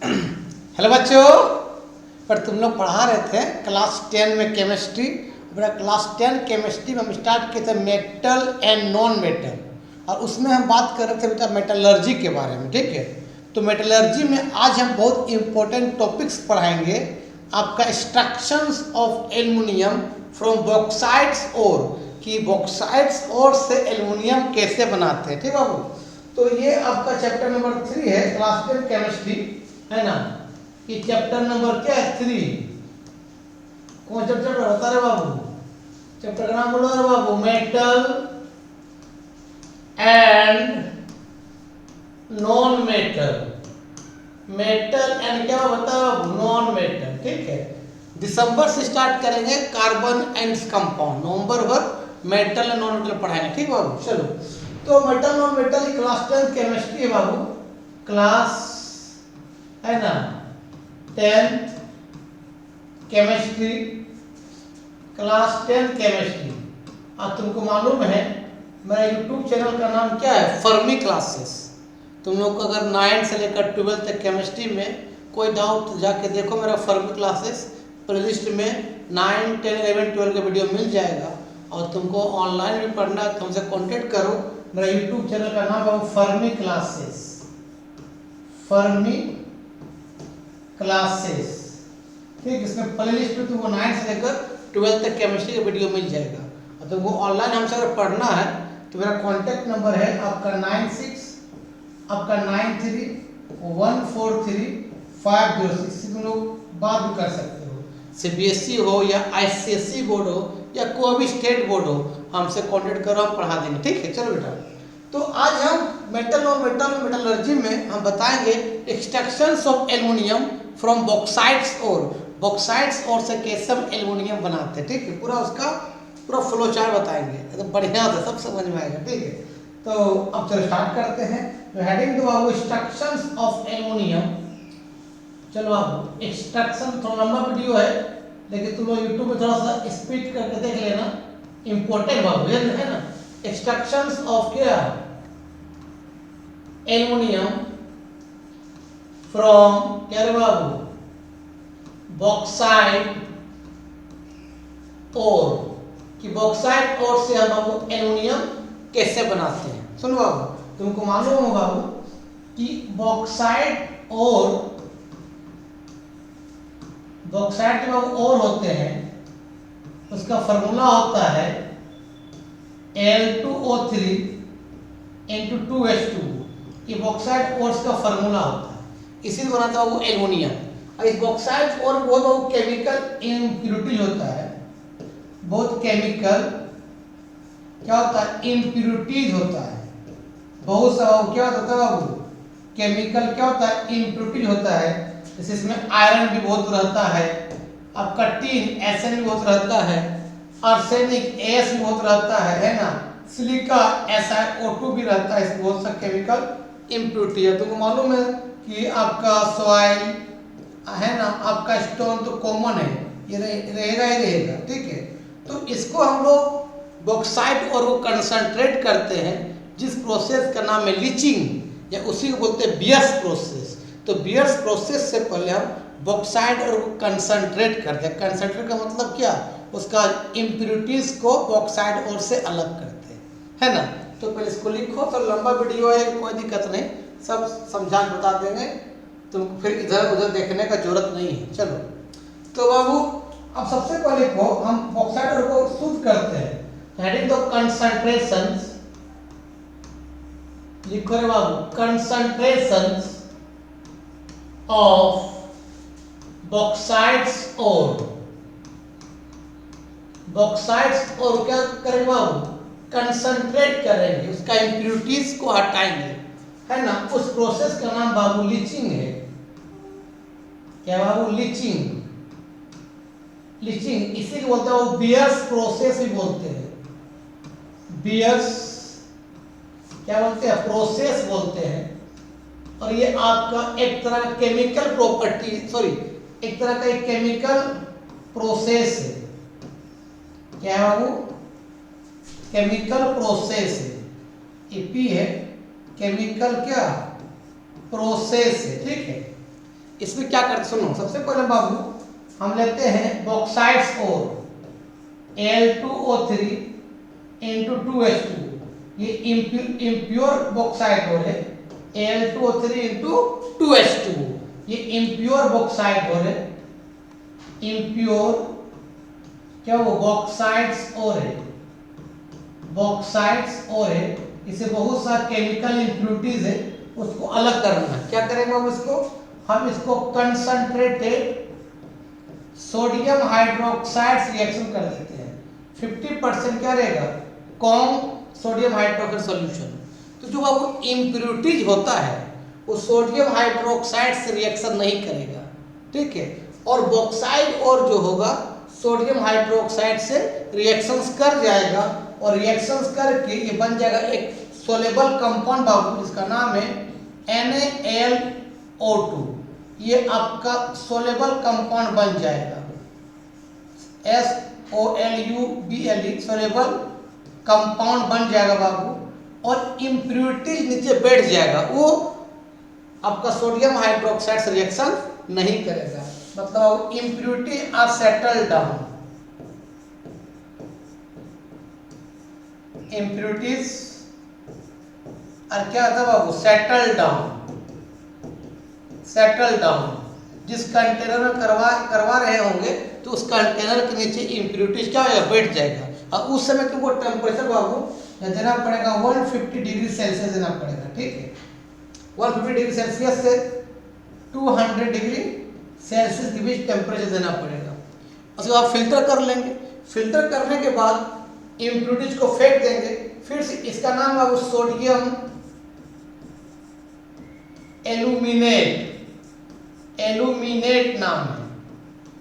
Hello बच्चों। पर तुम लोग पढ़ा रहे थे क्लास 10 में केमिस्ट्री। बेटा क्लास 10 केमिस्ट्री में हम स्टार्ट किए थे मेटल एंड नॉन मेटल, और उसमें हम बात कर रहे थे बेटा मेटलर्जी के बारे में। ठीक है, तो मेटलर्जी में आज हम बहुत इंपॉर्टेंट टॉपिक्स पढ़ाएंगे। आपका extractions of aluminium from bauxites ore, कि बॉक्साइट्स ओर से एल्युमिनियम कैसे बनाते हैं। ठीक है बाबू, तो ये आपका चैप्टर नंबर 3 है क्लास 10 केमिस्ट्री, है ना। ये चैप्टर नंबर क्या है? 3। कौन चैप्टर बता रहे बाबू? चैप्टर का नाम बोलो रे बाबू, metal and non metal. Metal and क्या बताओ बाबू? Non metal. ठीक है, दिसंबर से स्टार्ट करेंगे कार्बन एंड कंपाउंड, नवंबर भर मेटल एंड नॉन मेटल पढ़ाएंगे। ठीक बाबू, चलो। तो metal non metal class 10 chemistry है बाबू, क्लास है ना 10th केमिस्ट्री, क्लास 10 केमिस्ट्री। अब तुमको मालूम है मेरा यूट्यूब चैनल का नाम क्या है? Fermi classes. तुम लोग को अगर 9 से लेकर 12 तक केमिस्ट्री में कोई डाउट तो जाके देखो मेरा फर्मी क्लासेस प्लेलिस्ट में 9, 10, 11, 12 का वीडियो मिल जाएगा। और तुमको ऑनलाइन भी पढ़ना है तो हमसे कॉन्टेक्ट करो। मेरा यूट्यूब चैनल का नाम है फर्मी क्लासेस, फर्मी क्लासेस। ठीक, इसमें प्लेलिस्ट में तुमको 9 से लेकर 12 तक केमिस्ट्री का वीडियो मिल जाएगा। और तुमको ऑनलाइन हमसे अगर पढ़ना है तो मेरा कॉन्टेक्ट नंबर है आपका 96 आपका 93143506। तुम लोग बात भी कर सकते हो। सीबीएसई हो या आईसीएसई बोर्ड हो या कोई भी स्टेट बोर्ड हो, हमसे कॉन्टेक्ट करो, हम पढ़ा देंगे। ठीक है, चलो बेटा। तो आज हम मेटल और मेटलर्जी में हम बताएंगे एक्सट्रैक्शंस ऑफ एल्युमिनियम फ्रॉम बॉक्साइट्स और, बॉक्साइट्स और से कैसे हम एल्युमिनियम बनाते हैं। ठीक है, पूरा उसका पूरा फ्लो चार्ट बताएंगे, एकदम तो बढ़िया से सब समझ में आएगा। ठीक है, तो अब चलो स्टार्ट करते हैं। तो हेडिंग दो बाबू, एक्सट्रैक्शंस ऑफ एल्युमिनियम। चलो बाबू, एक्सट्रैक्शन थोड़ा लंबा वीडियो है, लेकिन तुम लोग यूट्यूब में थोड़ा सा स्पीड करके देख लेना, इंपॉर्टेंट बाबू ये है ना। एक्सट्रैक्शंस ऑफ क्या? एल्युमिनियम फ्रॉम क्या रे बाबू? बॉक्साइट और, कि बॉक्साइट और से हम बाबू एल्युमिनियम कैसे बनाते हैं। सुनो बाबू, तुमको मालूम हो बाबू कि बॉक्साइट और, बॉक्साइट के बाबू और होते हैं, उसका फॉर्मूला होता है Al2O3 into 2H2। ये बॉक्साइट ओर्स का फॉर्मूला होता है, इसीलिए बनाता है वो एल्युमिनियम। और इस बॉक्साइट और बहुत केमिकल इम्प्यूरिटीज होता है, बहुत केमिकल क्या होता है? इम्प्यूरिटीज होता है बहुत सा। क्या होता है बाबू? केमिकल क्या होता है? इम्प्यूरिटीज होता है। जैसे इसमें आयरन भी बहुत रहता है, आपका टीन एसएन भी बहुत रहता है, आर्सेनिक एस भी बहुत रहता है ना, सिलिका SiO2 भी रहता है। इसमें बहुत सा केमिकल इम्प्यूरिटी है। तुमको मालूम है कि आपका सॉइल है ना, आपका स्टोन तो कॉमन है, ये रहेगा ही रहेगा। ठीक है, तो इसको हम लोग बॉक्साइट और वो कंसंट्रेट करते हैं, जिस प्रोसेस का नाम है लीचिंग, या उसी को बोलते हैं बियर्स प्रोसेस। तो बियर्स प्रोसेस से पहले हम बॉक्साइट और कंसंट्रेट करते हैं। कंसंट्रेट का मतलब क्या? उसका इम्प्यूरिटीज को बॉक्साइट और से अलग करते हैं, है ना। तो पहले इसको लिखो, तो लंबा वीडियो है, कोई दिक्कत नहीं, सब समझा के बता देंगे, तुम फिर इधर उधर देखने का जरूरत नहीं है। चलो तो बाबू, अब सबसे पहले को हम बॉक्साइट और को शुद्ध करते हैं। हेडिंग दो कंसंट्रेशंस, लिखो रे बाबू, कंसंट्रेशंस ऑफ बॉक्साइट्स और, बॉक्साइट्स और क्या करेंगे बाबू? कंसंट्रेट करेंगे, उसका इम्प्यूरिटीज को हटाएंगे, है ना। उस प्रोसेस का नाम बाबू लीचिंग है। क्या बाबू? लीचिंग। लीचिंग इसी को बोलते हैं, वो बियर्स प्रोसेस भी बोलते हैं। बियर्स क्या बोलते हैं? प्रोसेस बोलते हैं। और ये आपका एक तरह का केमिकल प्रॉपर्टी, सॉरी, एक तरह का एक केमिकल प्रोसेस है। क्या है बाबू? केमिकल प्रोसेस है। EP है, केमिकल क्या? प्रोसेस है। ठीक है, इसमें क्या करते, सुनो सबसे पहले बाबू हम लेते हैं बॉक्साइड्स और Al2O3 into 2H2, ये इम्प्योर बॉक्साइड और है Al2O3 into 2H2, ये इम्प्योर बॉक्साइड और है, इम्प्योर क्या वो बॉक्साइड्स और है, बॉक्साइड्स और है, इसे बहुत सा केमिकल इम्प्योरिटीज है उसको अलग करना है। क्या करेंगे हम इसको कंसंट्रेटेड सोडियम हाइड्रोक्साइड रिएक्शन कर देते हैं। 50% क्या रहेगा, कॉम सोडियम हाइड्रोक्साइड सॉल्यूशन। तो जो बाबू इम्प्योरिटीज होता है वो सोडियम हाइड्रोक्साइड से रिएक्शन नहीं करेगा, ठीक है, और बॉक्साइड और जो होगा सोडियम हाइड्रोक्साइड से रिएक्शंस कर जाएगा, और रिएक्शंस करके ये बन जाएगा एक सोलेबल कंपाउंड बाबू, जिसका नाम है NaLO2। ये आपका सोलेबल कंपाउंड बन जाएगा, SOLUBLE, सोलेबल कंपाउंड बन जाएगा बाबू, और इम्प्योरिटीज नीचे बैठ जाएगा, वो आपका सोडियम हाइड्रोक्साइड से रिएक्शन नहीं करेगा, मतलब impurity are settle down, impurities और क्या था बाबू, सेटल डाउन, सेटल डाउन। जिस कंटेनर में करवा रहे होंगे तो उस कंटेनर के नीचे इम्प्योरिटीज क्या होगा, बैठ जाएगा, और उस समय तुमको टेम्परेचर बाबू देना पड़ेगा 150 डिग्री सेल्सियस देना पड़ेगा, ठीक है, 150 डिग्री सेल्सियस से 200 डिग्री सेल्सियस के बीच टेम्परेचर देना पड़ेगा। उसके बाद फिल्टर कर लेंगे, फिल्टर करने के बाद इम्प्योरिटीज को फेंक देंगे, फिर से इसका नाम है वो सोडियम एल्यूमिनेट नाम है,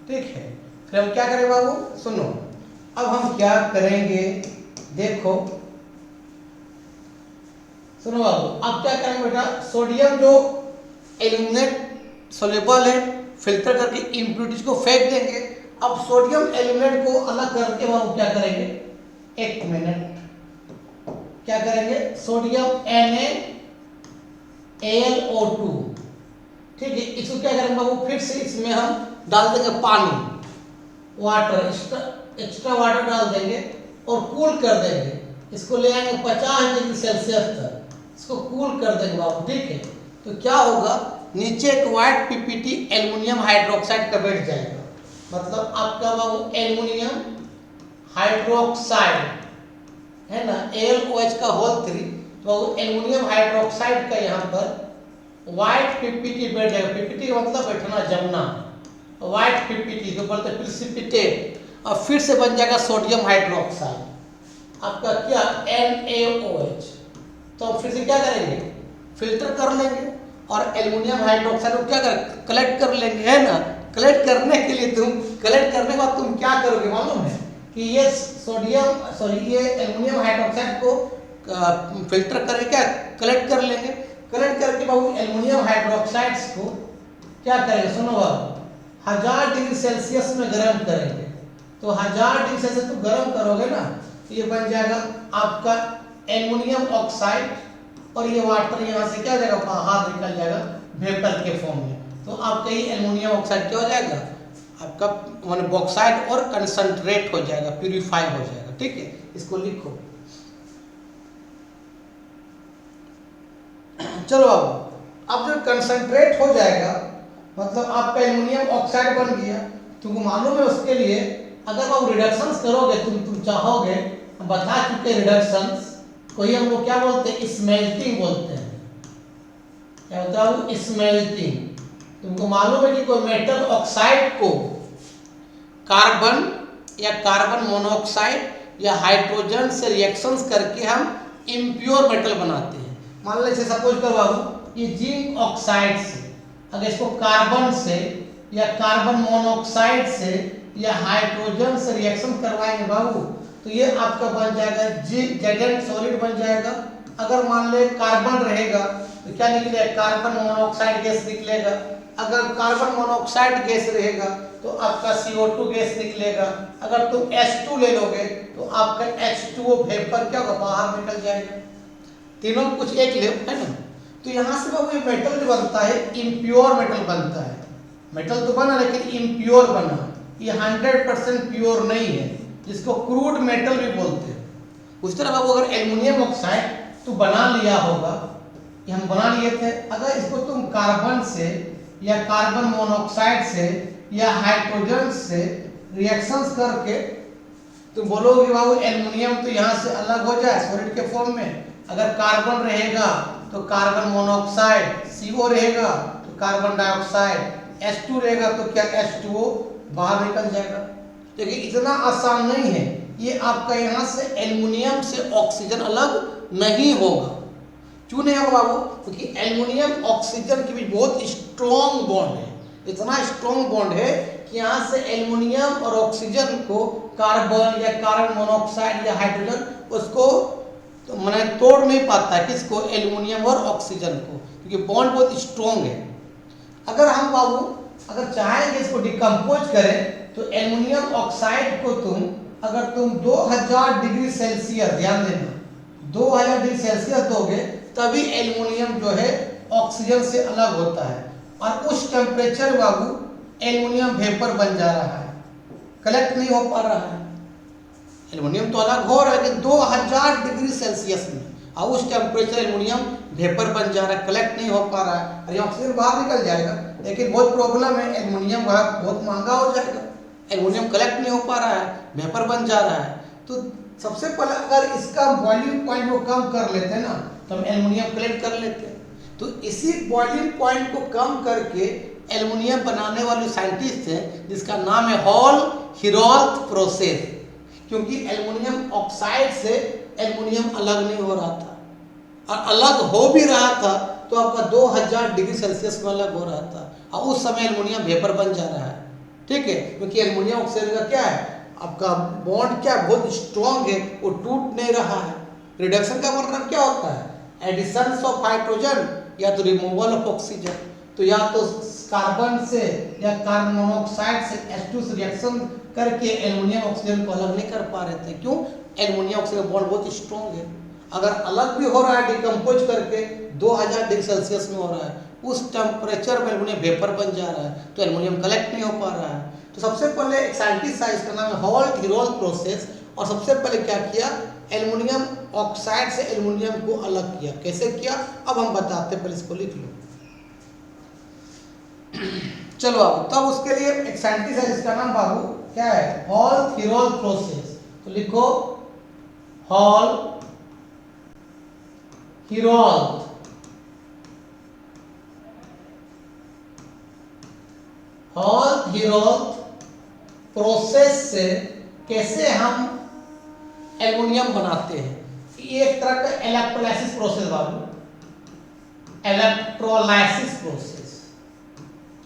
ठीक है। फिर हम क्या करेंगे बाबू, सुनो अब हम क्या करेंगे, देखो सुनो बाबू, अब क्या करेंगे बेटा, सोडियम जो एल्यूमिनेट सोलेबल है फिल्टर करके इम्प्योरिटीज को फेंक देंगे। अब सोडियम एल्यूमिनेट को अलग करके बाबू क्या करेंगे, एक मिनट, क्या करेंगे, सोडियम NaLO2, ठीक है, इसको क्या करेंगे बाबू, फिर से इसमें हम डाल देंगे पानी, वाटर, एक्स्ट्रा वाटर डाल देंगे और कूल कर देंगे, इसको ले आएंगे 50 डिग्री सेल्सियस तक, इसको कूल कर देंगे बाबू, ठीक है। तो क्या होगा, नीचे एक व्हाइट पीपीटी एल्युमिनियम हाइड्रोक्साइड का बैठ जाएगा, मतलब आपका बाबू एल्युमिनियम हाइड्रोक्साइड है ना, AlOH का होल 3, तो एल्युमिनियम हाइड्रोक्साइड का यहाँ पर व्हाइट पीपीटी बैठ जाएगा, पीपीटी का मतलब बैठना, जमना, व्हाइट पीपीटी को बोलते हैं प्रिसिपिटेट, और फिर से बन जाएगा सोडियम हाइड्रोक्साइड आपका क्या NaOH। तो फिर से क्या करेंगे, फिल्टर कर लेंगे और एल्युमिनियम हाइड्रोक्साइड को क्या कर कलेक्ट कर लेंगे, है ना। कलेक्ट करने के लिए कलेक्ट करने के बाद तुम क्या करोगे मालूम है, कि ये ये एल्युमिनियम हाइड्रोक्साइड को फिल्टर करके क्या कलेक्ट कर लेंगे, कलेक्ट करके बाबू एल्युमिनियम हाइड्रोक्साइड्स को क्या करेंगे, सुनो बाबू, 1000 डिग्री सेल्सियस में गर्म करेंगे। तो 1000 डिग्री सेल्सियस तो गर्म करोगे ना, तो ये बन जाएगा आपका एल्युमिनियम ऑक्साइड, और ये वाटर यहाँ से क्या हो जाएगा, बाहर निकल जाएगा वेपर के फॉर्म में। तो आपका ये एल्युमिनियम ऑक्साइड क्या हो जाएगा, आपका मान बॉक्साइड और कंसंट्रेट हो जाएगा, प्यूरिफाई हो जाएगा, ठीक है। इसको लिखो, चलो अब जो कंसंट्रेट हो जाएगा, मतलब आपका एल्युमिनियम ऑक्साइड बन गया। तुमको मालूम है उसके लिए अगर आप रिडक्शंस करोगे, तुम चाहोगे, हम बता चुके रिडक्शंस को ही हम लोग क्या बोलते हैं, स्मेल्टिंग बोलते हैं। क्या होता है, स्मेल्टिंग। तुमको मालूम है कि कोई मेटल ऑक्साइड को कार्बन या कार्बन मोनोऑक्साइड या हाइड्रोजन से रिएक्शंस करके हम इम्प्योर मेटल बनाते हैं। मान लीजिए सपोज करो बाबू, ये जिंक ऑक्साइड से अगर इसको कार्बन से या कार्बन मोनोऑक्साइड से या हाइड्रोजन से रिएक्शन करवाएंगे बाबू, तो ये आपका बन जाएगा जेड सॉलिड बन जाएगा। अगर मान ले कार्बन रहेगा तो क्या निकलेगा, कार्बन मोनोऑक्साइड गैस निकलेगा। अगर कार्बन मोनोऑक्साइड गैस रहेगा तो आपका CO2 गैस निकलेगा। अगर तुम H2 ले लोगे तो आपका H2O वेपर क्या होगा, बाहर निकल जाएगा। तीनों कुछ एक ले, है ना। तो यहाँ से बाबू ये मेटल जो बनता है इम्प्योर मेटल बनता है। मेटल तो बना लेकिन इम्प्योर बना, ये 100% प्योर नहीं है, जिसको क्रूड मेटल भी बोलते हैं। उस तरह बाबू अगर एल्युमिनियम ऑक्साइड तो बना लिया होगा, ये हम बना लिए थे, अगर इसको तुम कार्बन से या कार्बन मोनोऑक्साइड से या हाइड्रोजन से रिएक्शंस करके तुम बोलोगे बाबू एल्युमिनियम तो यहाँ से अलग हो जाए सॉलिड के फॉर्म में, अगर कार्बन रहेगा तो कार्बन मोनोऑक्साइड, CO रहेगा तो कार्बन डाइऑक्साइड, H2 रहेगा तो क्या H2O बाहर निकल जाएगा। लेकिन इतना आसान नहीं है, ये आपका यहाँ से एल्युमिनियम से ऑक्सीजन अलग नहीं होगा। क्यों नहीं होगा बाबू? क्योंकि एल्युमिनियम ऑक्सीजन के बीच बहुत स्ट्रॉन्ग बॉन्ड है, इतना स्ट्रॉन्ग बॉन्ड है कि यहाँ से एल्युमिनियम और ऑक्सीजन को कार्बन या कार्बन मोनोऑक्साइड या हाइड्रोजन उसको तो मैंने तोड़ नहीं पाता है, किसको? एल्युमिनियम और ऑक्सीजन को, क्योंकि बॉन्ड बहुत स्ट्रॉन्ग है। अगर हम बाबू अगर चाहेंगे इसको डिकम्पोज करें तो एल्युमिनियम ऑक्साइड को अगर तुम 2000 डिग्री सेल्सियस, ध्यान देना 2000 डिग्री सेल्सियस दोगे तभी एल्युमिनियम जो है ऑक्सीजन से अलग होता है, और उस टेम्परेचर बाबू एल्युमिनियम वेपर बन जा रहा है, कलेक्ट नहीं हो पा रहा है। एल्युमिनियम तो अलग हो रहा है लेकिन 2000 डिग्री सेल्सियस में, और उस टेम्परेचर एल्युमिनियम वेपर बन जा रहा है, कलेक्ट नहीं हो पा रहा है, और ये ऑक्सीजन बाहर निकल जाएगा। लेकिन बहुत प्रॉब्लम है, एल्युमिनियम बहुत महंगा हो जाएगा, एल्युमिनियम कलेक्ट नहीं हो पा रहा है, वेपर बन जा रहा है। तो सबसे पहले अगर इसका बॉइलिंग पॉइंट को कम कर लेते हैं ना तो हम एल्युमिनियम कलेक्ट कर लेते हैं। तो इसी बॉइलिंग पॉइंट को कम करके एल्युमिनियम बनाने वाले साइंटिस्ट हैं जिसका नाम है हॉल-हेरोल्ट प्रोसेस, क्योंकि एल्युमिनियम ऑक्साइड से एल्युमिनियम अलग नहीं हो रहा था, और अलग हो भी रहा था तो आपका 2000 डिग्री सेल्सियस में अलग हो रहा था, और उस समय एल्युमिनियम वेपर बन जा रहा है। ठीक है, क्योंकि एल्युमिनियम ऑक्साइड का क्या है, आपका बॉन्ड क्या बहुत स्ट्रॉन्ग है, वो टूट नहीं रहा है। रिडक्शन का मतलब क्या होता है? एडिशन ऑफ हाइड्रोजन या तो रिमूवल ऑफ ऑक्सीजन। तो या तो कार्बन से या कार्बन मोनोऑक्साइड से H2 से रिएक्शन करके एल्युमिनियम ऑक्सीजन को अलग नहीं कर पा रहे थे। क्यों? एल्युमिनियम ऑक्सीजन बॉन्ड बहुत स्ट्रॉन्ग है। अगर अलग भी हो रहा है डिकम्पोज करके 2000 डिग्री सेल्सियस में हो रहा है, उस टेम्परेचर में एल्युमिनियम वेपर बन जा रहा है, तो एल्युमिनियम कलेक्ट नहीं हो पा रहा है। तो सबसे पहले एक साइंटिस्ट है, इसका नाम है हॉल-हेरोल्ट प्रोसेस, और सबसे पहले क्या किया, एल्युमिनियम ऑक्साइड से एल्युमिनियम को अलग किया। कैसे किया अब हम बताते हैं, पहले इसको लिख लो। चलो अब तब उसके लिए एक साइंटिस्ट है जिसका नाम बाबू क्या है, हॉल-हेरोल्ट प्रोसेस। तो लिखो हॉल-हेरोल्ट प्रोसेस से कैसे हम एल्युमिनियम बनाते हैं। ये एक तरह का इलेक्ट्रोलाइसिस प्रोसेस बाबू, electrolysis process.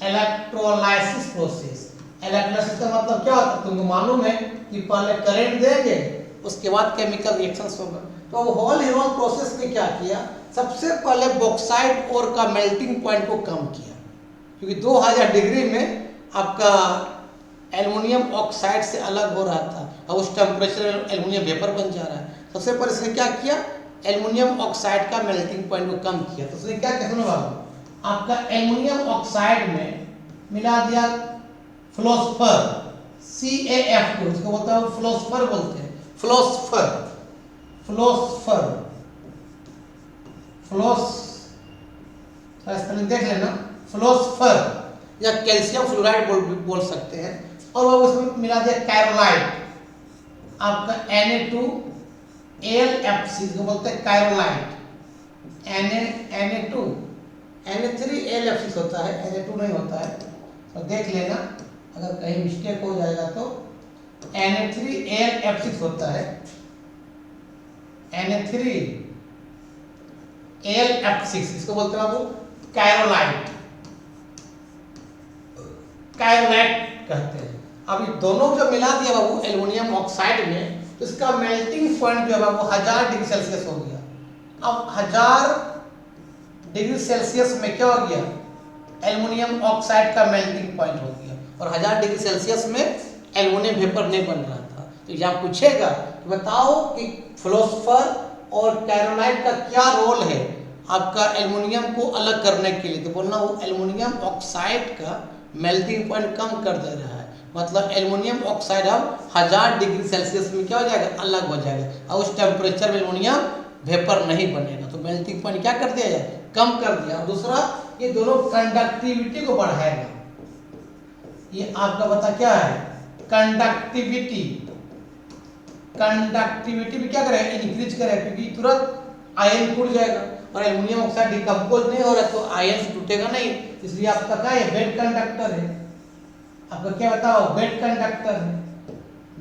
Electrolysis process, electrolysis का मतलब क्या होता है तुमको मालूम है कि पहले करंट देंगे उसके बाद केमिकल रिएक्शंस होगा। तो हॉल-हेरोल्ट प्रोसेस ने क्या किया, सबसे पहले बॉक्साइट ओर का मेल्टिंग पॉइंट को कम किया, क्योंकि 2000 डिग्री में आपका एल्युमिनियम ऑक्साइड से अलग हो रहा था, और उस टेम्परेचर में एल्युमिनियम वेपर बन जा रहा है। सबसे पहले इसने क्या किया, एल्युमिनियम ऑक्साइड का मेल्टिंग पॉइंट को कम किया। तो उसने क्या किया सुनो बाबू, आपका एल्युमिनियम ऑक्साइड में मिला दिया फ्लोस्फर, CaF2, उसको बोलता है फ्लोस्फर बोलते हैं, फ्लोस्फर फ्लोस्फर स्पेलिंग देख लेना, फ्लोस्फर या कैल्शियम फ्लोराइड बोल सकते हैं। और वो उसमें मिला दिया कैरोलाइट, आपका Na2AlFC को बोलते हैं कैरोलाइट, Na2 Na3AlFC होता है, Na2 नहीं होता है, तो देख लेना अगर कहीं मिस्टेक हो जाएगा तो Na3AlF6 होता है, Na3AlF6 इसको बोलते हैं बाबू कैरोलाइट, कैरोलाइट कहते हैं। अब ये दोनों जो मिला दिया बाबू एल्युमिनियम ऑक्साइड में, तो इसका मेल्टिंग पॉइंट जो है बाबू 1000 डिग्री सेल्सियस हो गया। अब 1000 डिग्री सेल्सियस में क्या हो गया, एल्युमिनियम ऑक्साइड का मेल्टिंग पॉइंट हो गया, और 1000 डिग्री सेल्सियस में एल्युमिनियम वेपर नहीं बन रहा था। तो यहाँ पूछेगा कि बताओ कि फ्लोस्फर और कैरोलाइट का क्या रोल है आपका एल्युमिनियम को अलग करने के लिए, तो बोलना वो एल्युमिनियम ऑक्साइड का मेल्टिंग पॉइंट कम कर दे रहा है, मतलब एल्युमिनियम ऑक्साइड अब 1000 डिग्री सेल्सियस में क्या हो जाएगा, अलग हो जाएगा और उस टेम्परेचर में एल्युमिनियम वेपर नहीं बनेगा। तो मेल्टिंग पॉइंट क्या कर दिया जाए, कम कर दिया। और दूसरा, ये दोनों कंडक्टिविटी को बढ़ाएगा। ये आपका बता क्या है, कंडक्टिविटी। कंडक्टिविटी भी क्या करेगा, इंक्रीज करेगा, क्योंकि तुरंत आयन टूट जाएगा और एल्युमिनियम ऑक्साइड डिकम्पोज नहीं हो रहा तो आयन टूटेगा नहीं, इसलिए आपका क्या है, बेड कंडक्टर है। आपका क्या बताओ, बेड कंडक्टर है।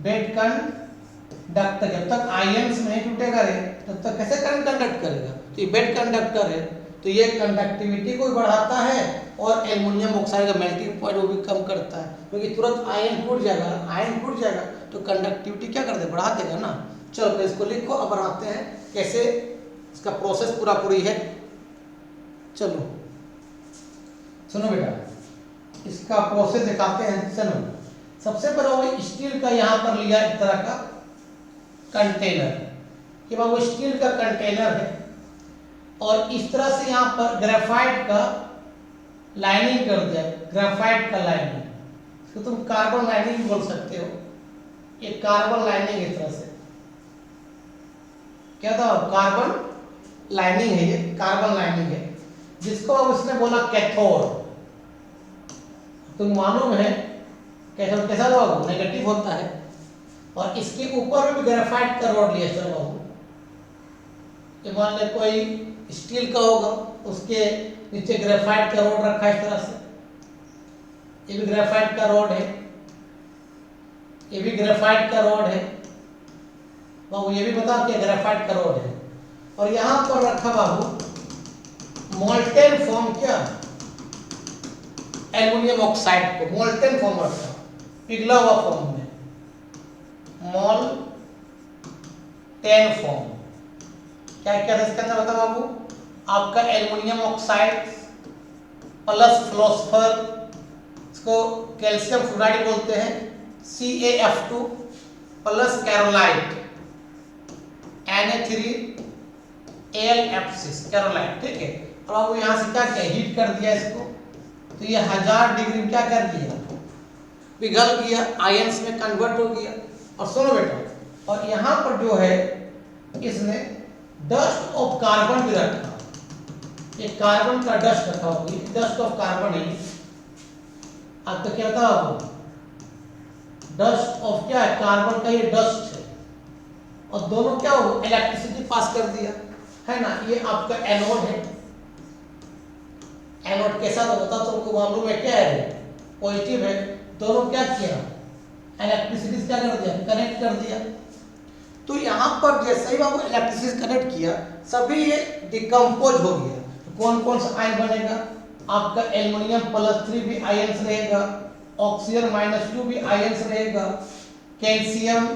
बेड कंडक्टर, जब तक आयंस नहीं टूटेगा रे तब तक कैसे करंट कंडक्ट करेगा, तो ये बेड कंडक्टर है। तो ये कंडक्टिविटी को भी बढ़ाता है और एल्युमिनियम ऑक्साइड का मेल्टिंग पॉइंट वो भी कम करता है, क्योंकि तुरंत आयन टूट जाएगा। आयन टूट जाएगा तो कंडक्टिविटी क्या कर दे, बढ़ा देगा ना। चलो तो इसको लिखो, अब बनाते हैं कैसे, इसका प्रोसेस पूरा पूरी है। चलो सुनो बेटा, इसका प्रोसेस दिखाते हैं। सुनो, सबसे पहले वो स्टील का यहाँ पर लिया एक तरह का कंटेनर, कि वो स्टील का कंटेनर है और इस तरह से यहाँ पर ग्रेफाइट का लाइनिंग कर दिया, ग्रेफाइट का लाइनिंग, इसको तुम कार्बन लाइनिंग भी बोल सकते हो। ये कार्बन लाइनिंग इस तरह से, क्या था, कार्बन लाइनिंग है, ये कार्बन लाइनिंग है, जिसको अब उसने बोला कैथोड। तुम मालूम है कैथोड कैसा होगा, नेगेटिव होता है। और इसके ऊपर भी ग्रेफाइट का रॉड लिया चलो बाबू, ये मान ले कोई स्टील का होगा, उसके नीचे ग्रेफाइट का रॉड रखा है इस तरह से, ये भी ग्रेफाइट का रॉड है, ये भी ग्रेफाइट का रॉड है बाबू, ये भी बता कि ग्रेफाइट का रॉड है। और यहां पर रखा बाबू मोल्टेन फॉर्म, क्या एल्युमिनियम ऑक्साइड को मोल्टेन फॉर्म रखा, पिघला हुआ फॉर्म में, मोल्टेन फॉर्म। क्या क्या था इसके अंदर बता बाबू, आपका एल्युमिनियम ऑक्साइड प्लस फ्लोस्फर, इसको कैल्शियम फ्लोराइड बोलते हैं, CaF2 प्लस कैरोलाइट Na3Al कैरोलाइट, ठीक है। और अब यहाँ से क्या किया, हीट कर दिया इसको, तो ये 1000 डिग्री में क्या कर दिया, पिघल गया, आयंस में कन्वर्ट हो गया। और सुनो बेटा, और यहाँ पर जो है इसने डस्ट ऑफ कार्बन भी रखा, ये कार्बन का डस्ट रखा होगी, डस्ट ऑफ कार्बन है। आप तो क्या बताओ, डस्ट ऑफ क्या है, कार्बन का ये डस्ट है, और दोनों क्या हो, इलेक्ट्रिसिटी पास कर दिया है ना। ये आपका एनोड है, एनोड कैसा तो बता, तुमको मालूम है क्या है, पॉजिटिव है। दोनों क्या किया, इलेक्ट्रिसिटी क्या कर दिया, कनेक्ट कर दिया। तो यहाँ पर जैसे ही बाबू इलेक्ट्रिसिटी कनेक्ट किया, सभी ये डिकम्पोज हो गया। तो कौन कौन सा आयन बनेगा, आपका एल्युमिनियम +3 भी आयंस रहेगा, ऑक्सीजन -2 भी आयंस रहेगा, कैल्शियम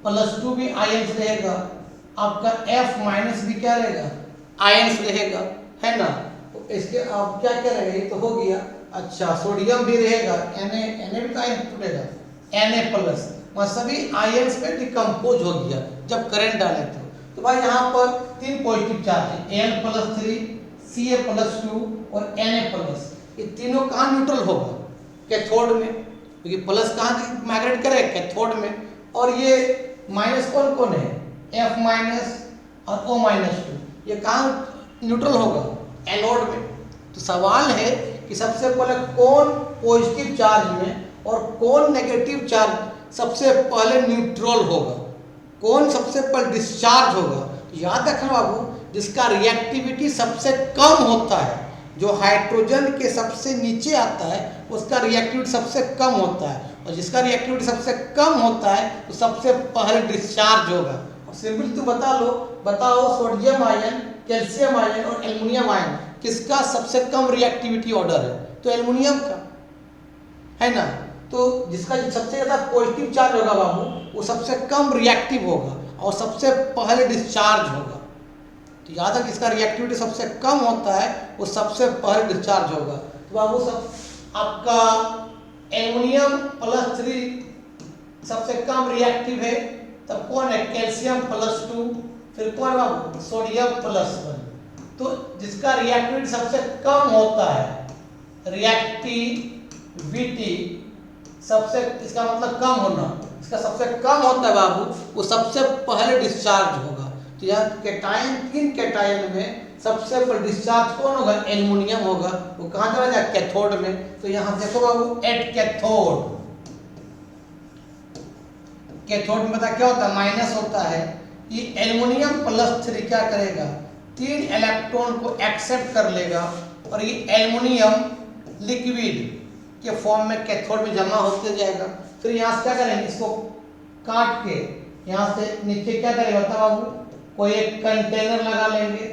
+2 भी आयंस रहेगा, आपका F- भी क्या रहेगा, आयंस रहेगा, है ना। तो इसके आप क्या क्या रहेगा, ये तो हो गया। अच्छा, सोडियम भी रहेगा, Na भी तो आयन टूटेगा, Na+, वह सभी आयंस में डिकम्पोज हो गया जब करंट डाले तो भाई यहाँ पर 3 पॉजिटिव चार्ज है, Al+3, Ca+2 और Na+। ये तीनों कहाँ न्यूट्रल होगा, कैथोड में, क्योंकि प्लस कहाँ माइग्रेट करेगा, कैथोड में। और ये माइनस कौन कौन है, F- और O-2, ये कहाँ न्यूट्रल होगा, एनोड में। तो सवाल है कि सबसे पहले कौन पॉजिटिव चार्ज में और कौन नेगेटिव चार्ज सबसे पहले न्यूट्रल होगा, कौन सबसे पहले डिस्चार्ज होगा। याद रखना बाबू, जिसका रिएक्टिविटी सबसे कम होता है, जो हाइड्रोजन के सबसे नीचे आता है, उसका रिएक्टिविटी सबसे कम होता है, और जिसका रिएक्टिविटी सबसे कम होता है तो सबसे पहले डिस्चार्ज होगा। और सिंपल तो बता लो, बताओ सोडियम आयन, कैल्शियम आयन और एल्युमिनियम आयन किसका सबसे कम रिएक्टिविटी ऑर्डर है, तो एल्युमिनियम का, है ना। तो जिसका सबसे ज़्यादा पॉजिटिव चार्ज होगा बाबू, वो सबसे कम रिएक्टिव होगा और सबसे पहले डिस्चार्ज होगा। तो याद है, जिसका रिएक्टिविटी सबसे कम होता है वो सबसे पहले डिस्चार्ज होगा। तो बाबू सब आपका एल्युमिनियम +3 सबसे कम रिएक्टिव है, तब कौन है, कैल्शियम +2, फिर कौन बाबू, सोडियम +1। तो जिसका रिएक्टिविटी सबसे कम होता है, रिएक्टिविटी Vt सबसे, इसका मतलब कम होना, इसका सबसे कम होता है बाबू, वो सबसे पहले डिस्चार्ज होगा। तो यहाँ कैटायन, 3 कैटायन में सबसे पहले डिस्चार्ज कौन होगा? एल्युमिनियम होगा। वो कहाँ चला जाएगा? कैथोड में। तो यहाँ देखो बाबू, एट कैथोड, कैथोड में पता क्या होता है? माइनस होता है। ये एल्युमिनियम +3 क्या करेगा? 3 इलेक्ट्रॉन को एक्सेप्ट कर लेगा और ये एल्युमिनियम लिक्विड के फॉर्म में कैथोड में जमा होते जाएगा। फिर यहाँ से क्या करेंगे? इसको काट के यहाँ से नीचे क्या करेंगे बता बाबू? कोई एक कंटेनर लगा लेंगे।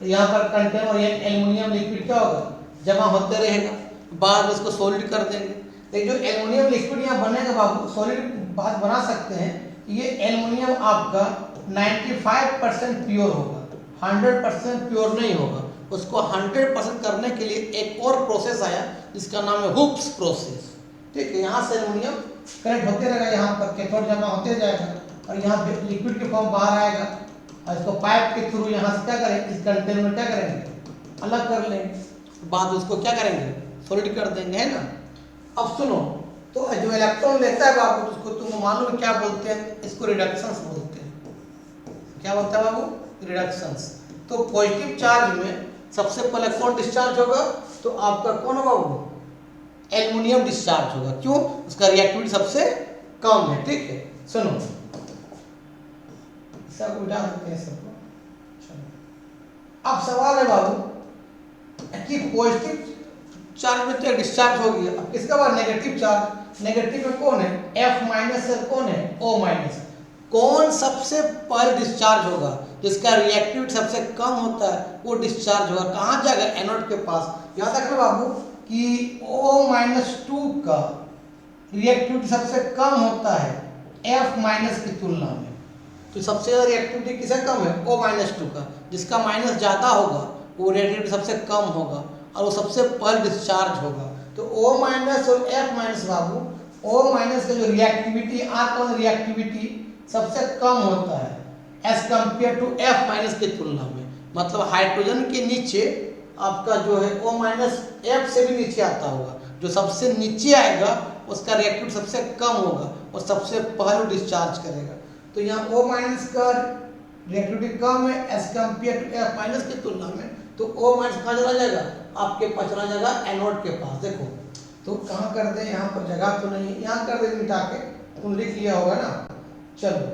तो यहाँ पर कंटेनर और ये एल्युमिनियम लिक्विड क्या होगा? जमा होते रहेगा। बाद में इसको सॉलिड कर देंगे। लेकिन जो एल्युमिनियम लिक्विड यहाँ बनेगा बाबू, सॉलिड बात बना सकते हैं। ये एल्युमिनियम आपका 95% प्योर होगा, 100% प्योर नहीं होगा। उसको 100% करने के लिए एक और प्रोसेस आया जिसका नाम है हुप्स प्रोसेस। ठीक है, यहाँ से एल्युमिनियम कनेक्ट होते रहेगा, यहाँ पर कैथोड जमा होते जाएगा और यहाँ लिक्विड के फॉर्म बाहर आएगा और इसको पाइप के थ्रू यहाँ से क्या करेंगे? इस कंटेनर में क्या करेंगे? अलग कर लेंगे। बाद उसको क्या करेंगे? सॉलिड कर देंगे, है ना। अब सुनो, तो जो इलेक्ट्रॉन लेता है बाबू, उसको तुम मालूम क्या बोलते हैं? इसको रिडक्शंस बोलते हैं। क्या बोलते हैं बाबू? रिडक्शंस। तो पॉजिटिव चार्ज में सबसे पहले कौन डिस्चार्ज होगा? तो आपका कौन होगा? वो एल्युमिनियम डिस्चार्ज होगा। क्यों? उसका रिएक्टिविटी सबसे कम है। ठीक है, सुनो, सब उठा देते हैं सबको। अब सवाल है बाबू कि पॉजिटिव चार्ज में तो डिस्चार्ज हो गया, अब किसका बात? Negative charge. नेगेटिव में कौन है? F- से कौन है? O-। कौन सबसे पहले डिस्चार्ज होगा? जिसका रिएक्टिविटी सबसे कम होता है वो डिस्चार्ज होगा। कहाँ जाएगा? एनोड के पास। याद रखना बाबू कि O-2 का रिएक्टिविटी सबसे कम होता है F- की तुलना में। तो सबसे ज़्यादा रिएक्टिविटी किसे कम है? O-2 का। जिसका माइनस ज़्यादा होगा वो रिएक्टिविटी सबसे कम होगा और वो सबसे पहले डिस्चार्ज होगा। तो O- और F- बाबू, O- का जो रिएक्टिविटी, आर्गन रिएक्टिविटी सबसे कम होता है एज कंपेयर टू F- की तुलना में। मतलब हाइड्रोजन के नीचे आपका जो है O- F से भी नीचे आता होगा। जो सबसे नीचे आएगा उसका रिएक्टिविटी सबसे कम होगा और सबसे पहले डिस्चार्ज करेगा। तो यहाँ O- का रिएक्टिविटी कम है एज कंपेयर टू F- की तुलना में। तो O- कहाँ चला जाएगा? आपके पास चला जाएगा एनोड के पास। देखो तो कहाँ कर दे? यहाँ पर जगह तो नहीं है, यहाँ कर दे मिटा के। तुम लिख लिया होगा ना। चलो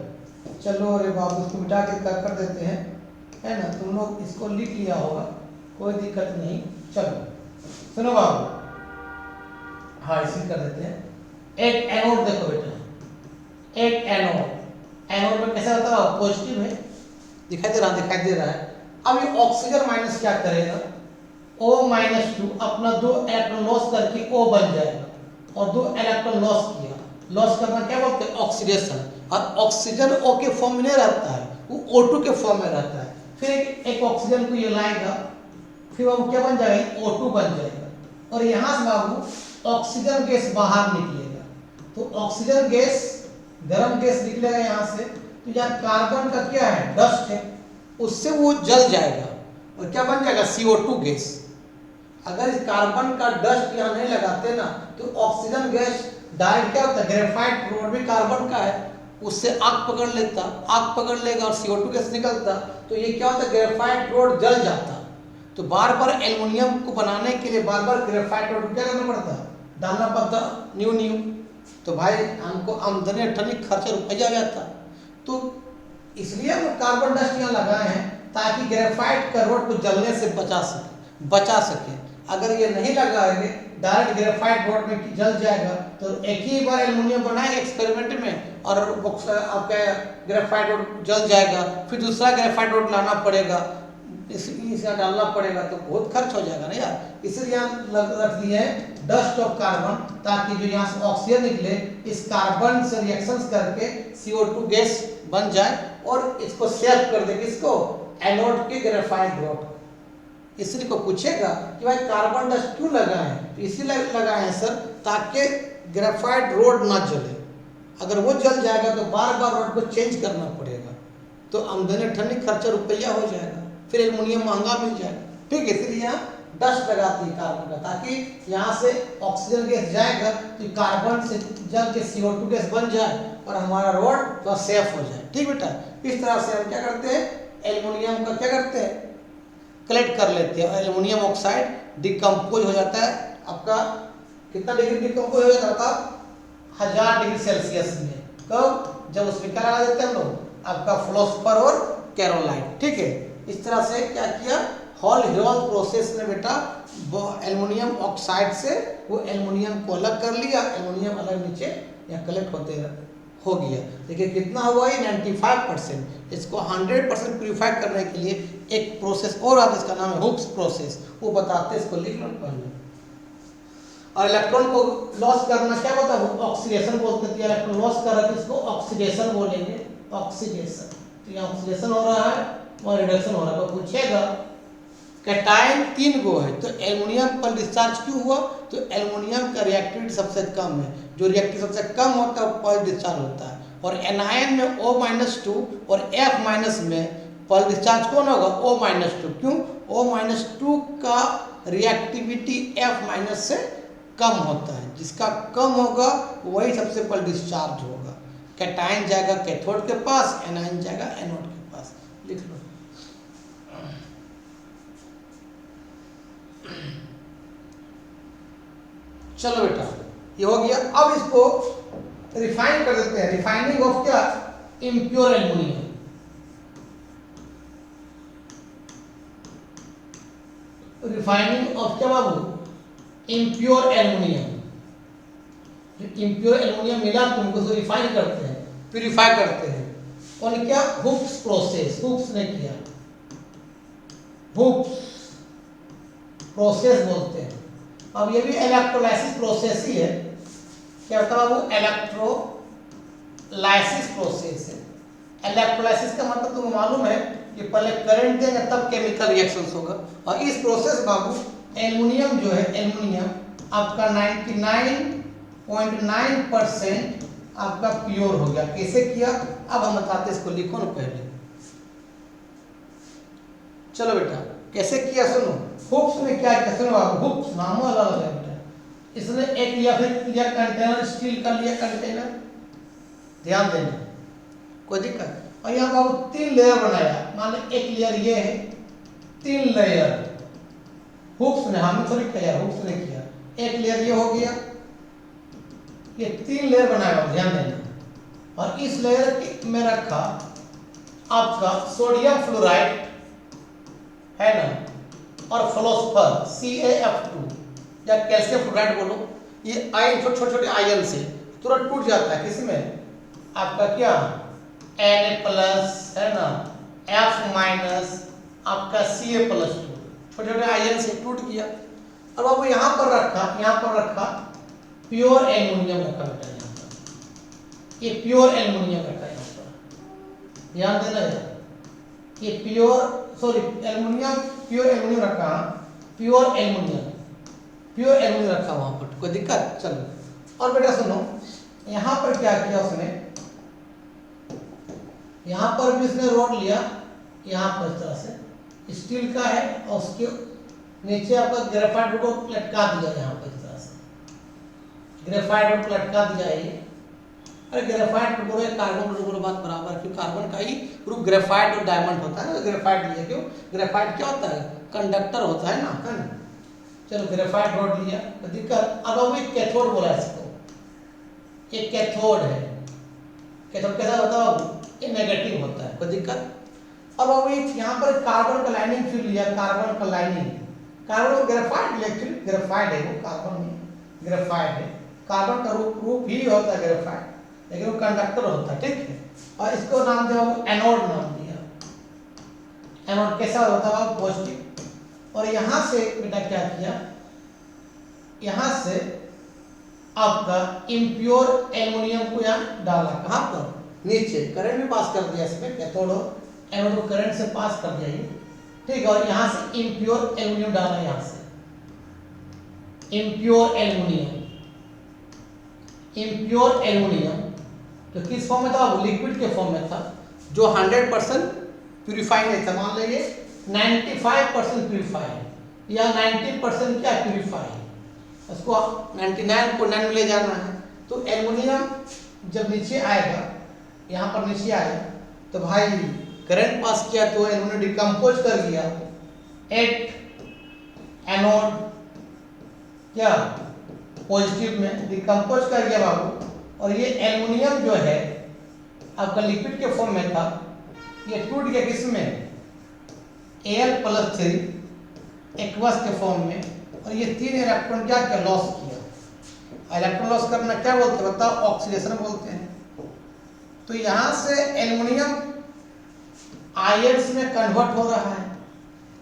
चलो, अरे बाबू इसको मिटा के कर देते हैं, है ना। तुम लोग इसको लिख लिया होगा, कोई दिक्कत नहीं। चलो सुनो बाबू, हाँ इसी कर देते हैं। एक एनोड देखो बेटा, एक एनोड। एनोड में कैसा होता है? पॉजिटिव है, दिखाई दे रहा है। अब ये ऑक्सीजन माइनस क्या करेगा? O-2 अपना 2 इलेक्ट्रॉन लॉस करके O बन जाएगा और 2 इलेक्ट्रॉन लॉस किया। लॉस करना क्या बोलते हैं? ऑक्सीडेशन। और ऑक्सीजन O के फॉर्म में नहीं रहता है, वो O2 के फॉर्म में रहता है। फिर एक ऑक्सीजन को ये लाएगा, फिर वो क्या बन जाएगा? O2 बन जाएगा और यहाँ से बाबू ऑक्सीजन गैस बाहर निकलेगा। तो ऑक्सीजन गैस, गर्म गैस निकलेगा यहाँ से। तो यहाँ कार्बन का क्या है? डस्ट है, उससे वो जल जाएगा और क्या बन जाएगा? CO2 gas. अगर इस कार्बन का डस्ट यहाँ नहीं लगाते ना तो ऑक्सीजन गैस डायरेक्ट क्या होता है? ग्रेफाइट रोड भी कार्बन का है, उससे आग पकड़ लेता, आग पकड़ लेगा और CO2 गैस निकलता। तो ये क्या होता है? ग्रेफाइट रोड जल जाता। तो बार बार एल्युमिनियम को बनाने के लिए बार बार ग्रेफाइट रोड क्या करना पड़ता? डालना पड़ता न्यू। तो भाई हमको आमदनी अठनी खर्चा रुपया जाता। तो इसलिए हम कार्बन डस्ट यहाँ लगाए हैं ताकि ग्रेफाइट का रोड को जलने से बचा सके। अगर ये नहीं लगाएंगे, डायरेक्ट ग्रेफाइट रोड में जल जाएगा। तो एक ही बार एल्युमिनियम बनाएंगे एक्सपेरिमेंट में और आपका ग्रेफाइट रोड जल जाएगा, फिर दूसरा ग्रेफाइट रोड लाना पड़ेगा, इसे डालना पड़ेगा, तो बहुत खर्च हो जाएगा ना यार। इसलिए यहाँ रख दिए हैं डस्ट ऑफ कार्बन, ताकि जो यहाँ से ऑक्सीजन निकले इस कार्बन से रिएक्शंस करके CO2 गैस बन जाए और इसको सेव कर दे किसको? एनोड के ग्रेफाइट रोड। इसलिए को पूछेगा कि भाई कार्बन डस्ट क्यों लगाए हैं? तो इसीलिए लगाए हैं सर ताकि ग्रेफाइट रोड ना जले। अगर वो जल जाएगा तो बार बार रोड को चेंज करना पड़ेगा, तो आमदनी ठंडी खर्चा रुपया हो जाएगा, फिर एल्युमिनियम महंगा मिल जाएगा। ठीक है, इसलिए यहाँ डस्ट लगाती है कार्बन का, ताकि यहाँ से ऑक्सीजन गैस जाएगा तो कार्बन से जल के CO2 गैस बन जाए और हमारा रोड तो सेफ हो जाए। ठीक बेटा, इस तरह से हम क्या करते हैं, एल्युमिनियम का क्या करते हैं, कलेक्ट कर लेते हैं। एल्युमिनियम ऑक्साइड डिकम्पोज हो जाता है आपका कितना डिग्री डिकम्पोज हो जाता था, 1000 डिग्री सेल्सियस में। कब, जब उसमें क्या लगा देते हैं हम लोग, आपका फ्लोस्फर और कैरोलाइट। ठीक है, इस तरह से क्या किया, हॉल हेरोल प्रोसेस में बेटा वो एल्युमिनियम ऑक्साइड से वो एल्युमिनियम को अलग कर लिया, एल्युमिनियम अलग नीचे यहाँ कलेक्ट होते हो गया। देखिए कितना हुआ है, 95%। इसको 100% प्यूरिफाई करने के लिए एक प्रोसेस और आता है, इसका नाम है हुक्स प्रोसेस, वो बताते हैं, इसको लिख लो पहले। और इलेक्ट्रॉन को लॉस करना क्या होता है, ऑक्सीडेशन बोलते हैं। इलेक्ट्रॉन लॉस कर रहा है, इसको ऑक्सीडेशन बोलेंगे, ऑक्सीडेशन। तो यहाँ ऑक्सीडेशन हो रहा है और रिडक्शन हो रहा है। तो पूछेगा कैटायन 3 गो है, तो एल्युमिनियम पर डिस्चार्ज क्यों हुआ, तो एल्युमिनियम का रिएक्टिविटी सबसे कम है, जो रिएक्टिविटी सबसे कम होता है पर डिस्चार्ज होता है। और एनायन में O-2 और F- में पर डिस्चार्ज कौन होगा, O-2। क्यों, O-2 का रिएक्टिविटी F- से कम होता है, जिसका कम होगा वही सबसे पर डिस्चार्ज होगा। कैटायन जाएगा कैथोड के पास, एनायन जाएगा एनोड के पास। लिख लो। चलो बेटा ये हो गया। अब इसको रिफाइन कर देते हैं। रिफाइनिंग ऑफ क्या, इम्प्योर एल्युमिनियम। रिफाइनिंग ऑफ क्या बाबू, इम्प्योर एल्युमिनियम। इम्प्योर एल्युमिनियम मिला तुमको, उसको रिफाइन करते हैं, प्यूरिफाई करते हैं। और क्या, हुक्स प्रोसेस, हुक्स ने किया, हुक्स प्रोसेस बोलते हैं। अब ये भी इलेक्ट्रोलाइसिस प्रोसेस ही है। क्या होता है बाबू, इलेक्ट्रोलाइसिस प्रोसेस है। इलेक्ट्रोलाइसिस का मतलब तुम्हें मालूम है, ये पहले करंट देंगे तब केमिकल रिएक्शंस होगा। और इस प्रोसेस बाबू एल्युमिनियम जो है, एल्युमिनियम आपका 99.9% आपका प्योर हो गया। कैसे किया, अब हम बताते हैं, इसको लिखो ना पहले। चलो बेटा कैसे किया सुनो। हुक्स ने क्या किया सुनो बाबू, हुक्स नाम अलग है बेटा। इसने एक लिया, फिर लिया कंटेनर, स्टील का लिया कंटेनर, ध्यान देना, कोई दिक्कत। और यहाँ बाबू 3 लेयर बनाया, मान लो एक लेयर ये है, 3 लेयर हुक्स ने, हमने थोड़ी किया, हुक्स ने किया। एक लेयर ये हो गया, ये 3 लेयर बनाया, ध्यान देना। और इस लेयर में रखा आपका सोडियम फ्लोराइड है ना, और फ्लोस्फर CaF2 या कैल्शियम फ्लोराइड बोलो। ये आयन छोटे छोटे आयन से तुरंत टूट जाता है, किसमें, आपका क्या Na+ है ना, F- आपका Ca+2, छोटे छोटे आयन से टूट गया। अब अब यहाँ पर रखा प्योर एल्युमिनियम रखा बेटा, यहाँ पर ये प्योर एल्युमिनियम रखा यहाँ पर, ध्यान देना यार। ये प्योर एल्युमिनियम, प्योर एल्युमिनियम रखा, प्योर एल्युमिनियम रखा वहां पर, कोई दिक्कत। चलो और बेटा सुनो, यहाँ पर क्या किया उसने, यहाँ पर भी उसने रोड लिया, यहाँ पर इस तरह से स्टील का है, और उसके नीचे आपका ग्रेफाइट को लटका दिया, यहाँ पर इस तरह से ग्रेफाइट को लटका दिया है। अरे ग्रेफाइट बोलो, कार्बन बोलो, बात बराबर, क्यों कार्बन का ही ग्रुप ग्रेफाइट और डायमंड होता है ना, ग्रेफाइट लिया, क्यों ग्रेफाइट क्या होता है, कंडक्टर होता है ना, है ना। चलो ग्रेफाइट रोड लिया, तो दिक्कत। अब वो कैथोड बोला इसको, ये कैथोड है। कैथोड कैसा होता है, ये नेगेटिव होता है, कोई दिक्कत। अब वो यहाँ पर कार्बन का लाइनिंग फिर लिया, कार्बन का लाइनिंग, कार्बन ग्रेफाइट लिया, एक्चुअली ग्रेफाइट है वो, कार्बन में ग्रेफाइट है, कार्बन का रूप ही होता है ग्रेफाइट, लेकिन वो कंडक्टर होता है, ठीक है। और इसको नाम दिया, एनोड नाम दिया। एनोड कैसा होता है, पॉजिटिव। और यहाँ से बेटा क्या किया, यहाँ से आपका इम्प्योर एल्युमिनियम को यहाँ डाला, कहाँ पर, नीचे। करंट भी पास कर दिया इसमें, कैथोड और एनोड को करंट से पास कर दिया ये, ठीक है। और यहाँ से इम्प्योर एल्युमिनियम डाला, यहाँ से इम्प्योर एल्युमिनियम तो किस फॉर्म में था, लिक्विड के फॉर्म में था, जो 100% प्यूरिफाई नहीं था। मान लीजिए 95% प्यूरिफाई है, या 90% क्या प्यूरिफाई, उसको 99.9 में ले जाना है। तो एल्युमिनियम जब नीचे आएगा, यहाँ पर नीचे आया तो भाई करंट पास किया तो एल्युमिनियम डिकम्पोज कर दिया एट एनोड क्या पॉजिटिव में डिकम्पोज कर दिया बाबू। और ये एल्युमिनियम जो है आपका लिक्विड के फॉर्म में था, ये टूट गया किसमें, Al+3 एक्वस के फॉर्म में, और ये 3 इलेक्ट्रॉन क्या क्या लॉस किया। इलेक्ट्रॉन लॉस करना क्या बोलते हैं बताओ, ऑक्सीडेशन बोलते हैं। तो यहां से एल्युमिनियम आयंस में कन्वर्ट हो रहा है,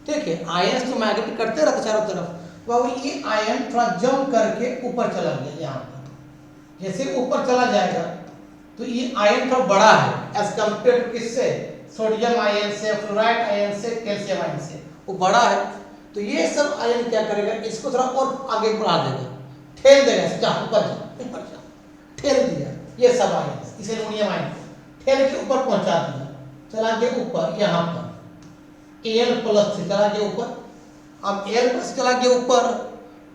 ठीक है। आयंस तो माइग्रेट करते रहते चारों तरफ, बाबू ये आयन थोड़ा जंप करके ऊपर चला गया। यहाँ पर जैसे ऊपर चला जाएगा तो ये आयन थोड़ा बड़ा है एज कम्पेयर टू किससे, सोडियम आयन से, फ्लोराइड आयन से, कैल्शियम आयन से, वो बड़ा है। तो ये सब आयन क्या करेगा, इसको थोड़ा और आगे बढ़ा देगा, ठेल देगा, जा ऊपर जा, ऊपर जा, ठेल दिया ये सब आयन, इस एल्युमिनियम आयन को ठेल के ऊपर पहुंचा दिया, चला गया ऊपर, यहाँ पर Al+ चला गया ऊपर। अब Al+ चला गया ऊपर,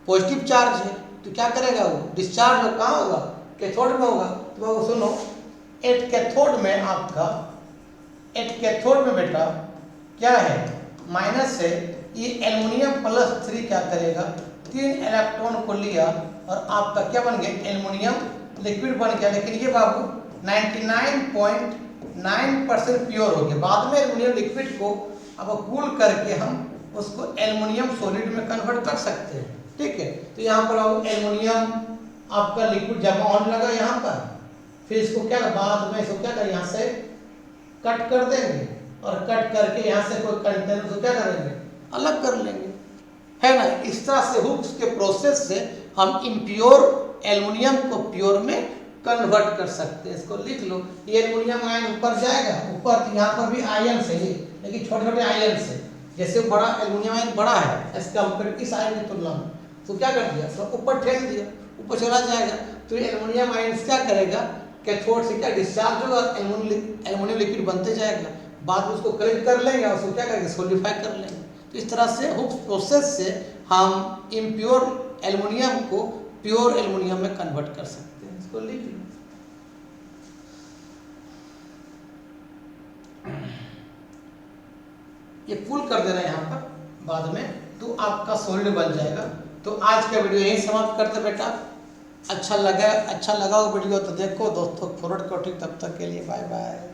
पॉजिटिव चार्ज है तो क्या करेगा वो, डिस्चार्ज हो कहाँ होगा, कैथोड में होगा। तो बाबू सुनो, एट कैथोड में आपका, एट कैथोड में बेटा क्या है, माइनस है। ये एल्युमिनियम+3 क्या करेगा, 3 इलेक्ट्रॉन को लिया और आपका क्या बन गया, एल्युमिनियम लिक्विड बन गया। लेकिन ये बाबू 99.9% प्योर हो गया। बाद में एल्युमिनियम लिक्विड को अब कूल करके हम उसको एल्युमिनियम सॉलिड में कन्वर्ट कर सकते हैं, ठीक है। तो यहाँ पर अब एल्युमिनियम आपका लिक्विड जमा होने लगा यहाँ पर, फिर इसको क्या बाद में इसको क्या करें, यहाँ से कट कर देंगे और कट करके यहाँ से कोई कंटेनर को क्या करेंगे, अलग कर लेंगे, है ना। इस तरह से हुक्स के प्रोसेस से हम इम्प्योर एल्युमिनियम को प्योर में कन्वर्ट कर सकते हैं। इसको लिख लो, ये एल्युमिनियम आयन ऊपर जाएगा, ऊपर यहाँ पर भी आयन से ही, लेकिन छोटे छोटे आयन से, जैसे बड़ा एल्युमिनियम आयन बड़ा है एज कम्पेयर इस आयन की तुलना में, तो क्या कर दिया, तो ऊपर ठेल दिया, ऊपर चला जाएगा। तो ये एल्युमिनियम आयन क्या करेगा, कैथोड से क्या डिस्चार्ज होगा, एल्युमिनियम लिक्विड बनते जाएगा, बाद में उसको कलेक्ट कर लेंगे और उसको क्या करेंगे, सोलिडिफाई कर लेंगे। तो इस तरह से हुक्स प्रोसेस से हम इम्प्योर एल्युमिनियम को प्योर एल्युमिनियम में कन्वर्ट कर सकते हैं। इसको लिख लो। ये कूल कर देना यहाँ पर बाद में, तो आपका सॉलिड बन जाएगा। तो आज का वीडियो यही समाप्त करते बेटा। अच्छा लगा हो वीडियो तो देखो दोस्तों, फॉरवर्ड करो, ठीक। तब तक के लिए बाय बाय।